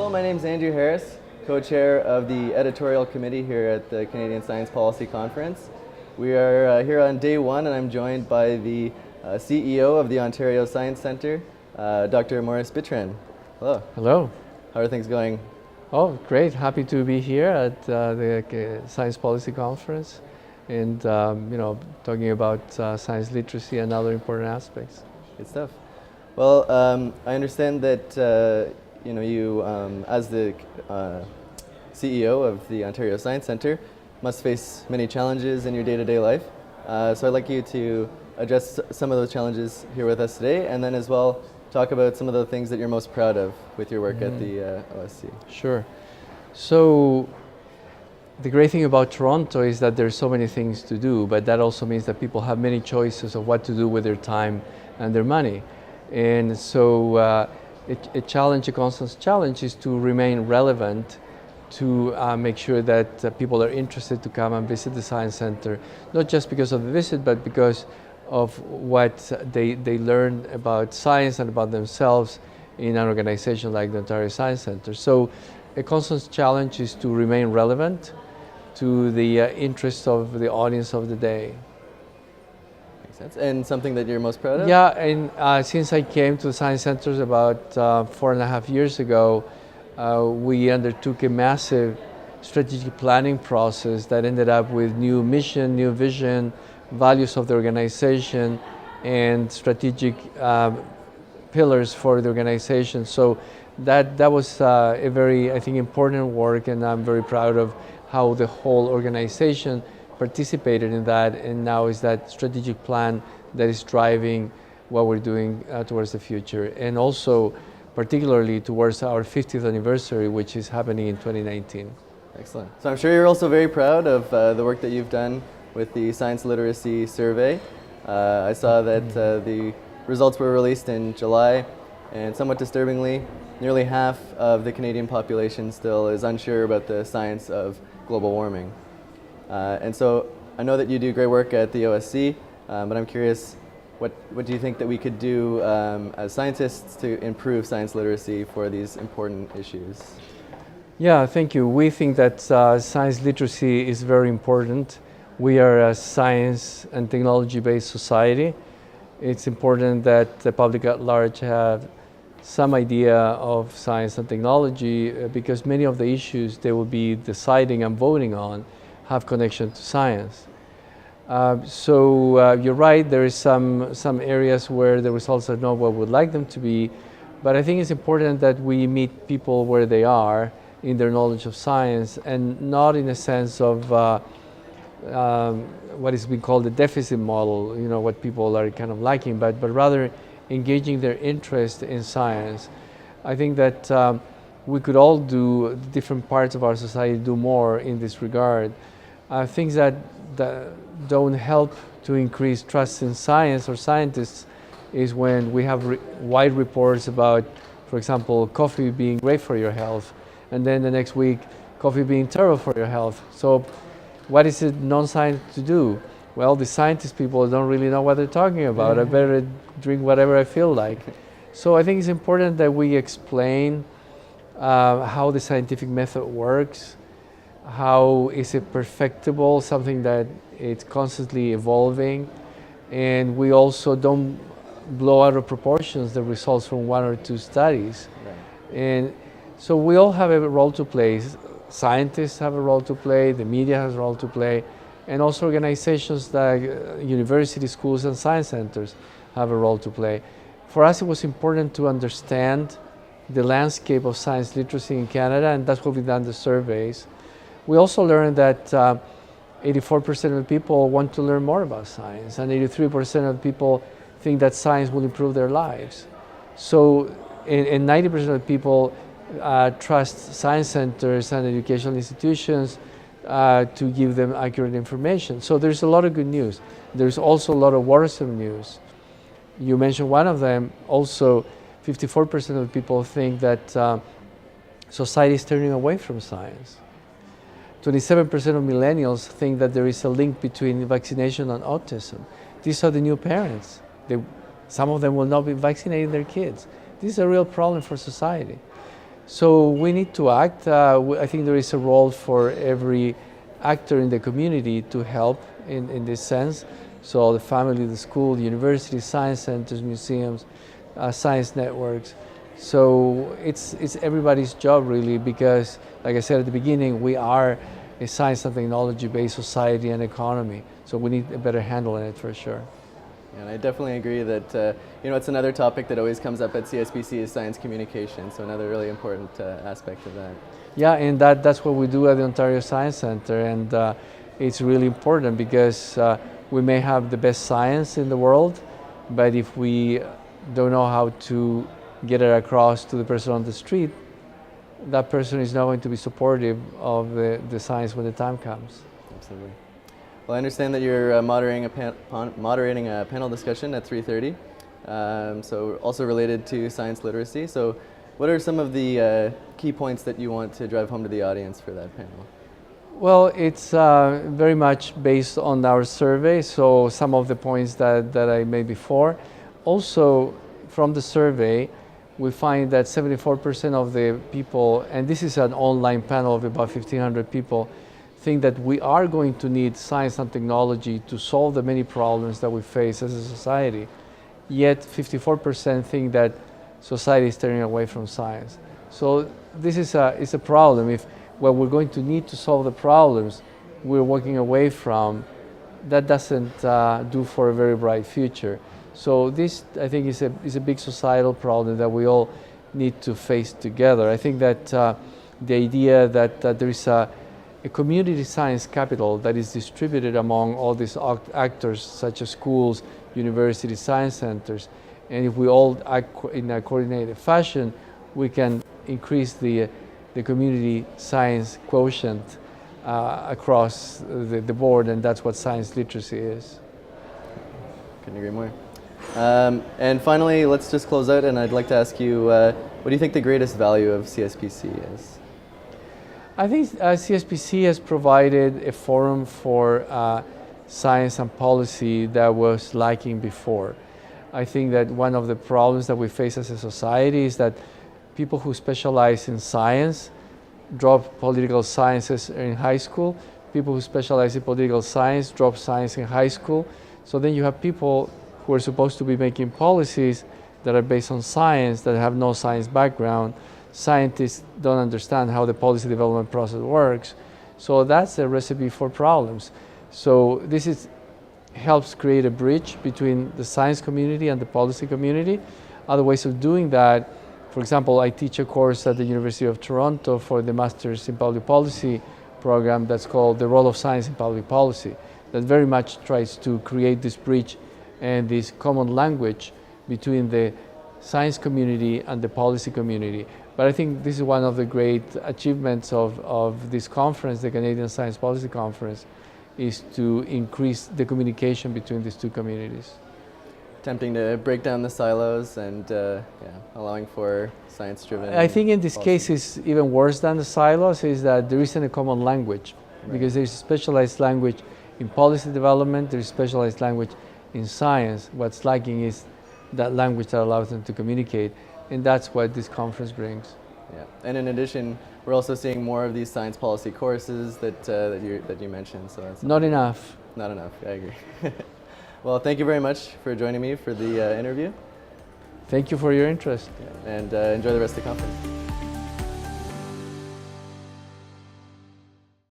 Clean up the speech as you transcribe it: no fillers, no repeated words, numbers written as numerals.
Hello, my name is Andrew Harris, co-chair of the editorial committee here at the Canadian Science Policy Conference. We are here on day one, and I'm joined by the CEO of the Ontario Science Centre, Dr. Maurice Bitran. Hello. Hello. How are things going? Oh, great. Happy to be here at the Science Policy Conference and, talking about science literacy and other important aspects. Good stuff. Well, I understand that you, as the CEO of the Ontario Science Centre, must face many challenges in your day-to-day life. So I'd like you to address some of those challenges here with us today, and then as well talk about some of the things that you're most proud of with your work at the OSC. Sure. So the great thing about Toronto is that there's so many things to do, but that also means that people have many choices of what to do with their time and their money. And so a constant challenge is to remain relevant, to make sure that people are interested to come and visit the Science Centre, not just because of the visit, but because of what they learn about science and about themselves in an organization like the Ontario Science Centre. So a constant challenge is to remain relevant to the interests of the audience of the day. Makes sense. And something that you're most proud of? Yeah, and since I came to the Science Centres about 4.5 years ago, we undertook a massive strategic planning process that ended up with new mission, new vision, values of the organization, and strategic pillars for the organization. So that was a very, I think, important work, and I'm very proud of how the whole organization participated in that, and now is that strategic plan that is driving what we're doing towards the future, and also particularly towards our 50th anniversary, which is happening in 2019. Excellent. So I'm sure you're also very proud of the work that you've done with the Science Literacy Survey. I saw that the results were released in July, and somewhat disturbingly, nearly half of the Canadian population still is unsure about the science of global warming. And so I know that you do great work at the OSC, but I'm curious, what do you think that we could do as scientists to improve science literacy for these important issues? Yeah, thank you. We think that science literacy is very important. We are a science and technology-based society. It's important that the public at large have some idea of science and technology because many of the issues they will be deciding and voting on have connection to science. So you're right, there is some areas where the results are not what we would like them to be, but I think it's important that we meet people where they are in their knowledge of science, and not in a sense of what is being called the deficit model, what people are kind of lacking, but rather engaging their interest in science. I think that we could all do, different parts of our society do more in this regard. Things that don't help to increase trust in science or scientists is when we have wide reports about, for example, coffee being great for your health, and then the next week, coffee being terrible for your health. So what is it non-science to do? Well, the scientist people don't really know what they're talking about. I better drink whatever I feel like. So I think it's important that we explain how the scientific method works, how is it perfectible, something that it's constantly evolving, and we also don't blow out of proportions the results from one or two studies. Right. And so we all have a role to play. Scientists have a role to play, the media has a role to play, and also organizations like university schools and science centers have a role to play. For us, it was important to understand the landscape of science literacy in Canada, and that's what we've done the surveys. We also learned that 84% of the people want to learn more about science, and 83% of the people think that science will improve their lives. So, and 90% of the people trust science centers and educational institutions to give them accurate information. So there's a lot of good news. There's also a lot of worrisome news. You mentioned one of them. Also, 54% of people think that society is turning away from science. 27% of millennials think that there is a link between vaccination and autism. These are the new parents. Some of them will not be vaccinating their kids. This is a real problem for society. So we need to act. I think there is a role for every actor in the community to help in this sense. So the family, the school, the university, science centers, museums, science networks. So it's everybody's job really, because like I said at the beginning, we are a science and technology based society and economy. So we need a better handle on it for sure. And I definitely agree that it's another topic that always comes up at CSPC is science communication. So another really important aspect of that. Yeah, and that's what we do at the Ontario Science Centre, and it's really important because we may have the best science in the world, but if we don't know how to get it across to the person on the street, that person is not going to be supportive of the science when the time comes. Absolutely. Well, I understand that you're moderating a panel discussion at 3:30, so also related to science literacy. So what are some of the key points that you want to drive home to the audience for that panel? Well, it's very much based on our survey, so some of the points that I made before. Also, from the survey, we find that 74% of the people, and this is an online panel of about 1,500 people, think that we are going to need science and technology to solve the many problems that we face as a society. Yet 54% think that society is turning away from science. So this is a problem. If what we're going to need to solve the problems we're walking away from, that doesn't do for a very bright future. So this, I think, is a big societal problem that we all need to face together. I think that the idea that there is a community science capital that is distributed among all these actors, such as schools, universities, science centers, and if we all act in a coordinated fashion, we can increase the community science quotient across the board, and that's what science literacy is. Couldn't agree more. And finally, let's just close out, and I'd like to ask you, what do you think the greatest value of CSPC is? I think CSPC has provided a forum for science and policy that was lacking before. I think that one of the problems that we face as a society is that people who specialize in science drop political sciences in high school. People who specialize in political science drop science in high school. So then you have people who are supposed to be making policies that are based on science that have no science background. Scientists don't understand how the policy development process works. So that's a recipe for problems. So this helps create a bridge between the science community and the policy community. Other ways of doing that, for example, I teach a course at the University of Toronto for the Masters in Public Policy program that's called The Role of Science in Public Policy, that very much tries to create this bridge and this common language between the science community and the policy community. But I think this is one of the great achievements of this conference, the Canadian Science Policy Conference, is to increase the communication between these two communities. Attempting to break down the silos and allowing for science-driven. I think in this policy. case it's even worse than the silos, is that there isn't a common language, right? Because there's specialized language in policy development, there's specialized language in science. What's lacking is that language that allows them to communicate, and that's what this conference brings. Yeah, and in addition, we're also seeing more of these science policy courses that you mentioned. So that's not enough. Not enough. I agree. Well, thank you very much for joining me for the interview. Thank you for your interest. And enjoy the rest of the conference.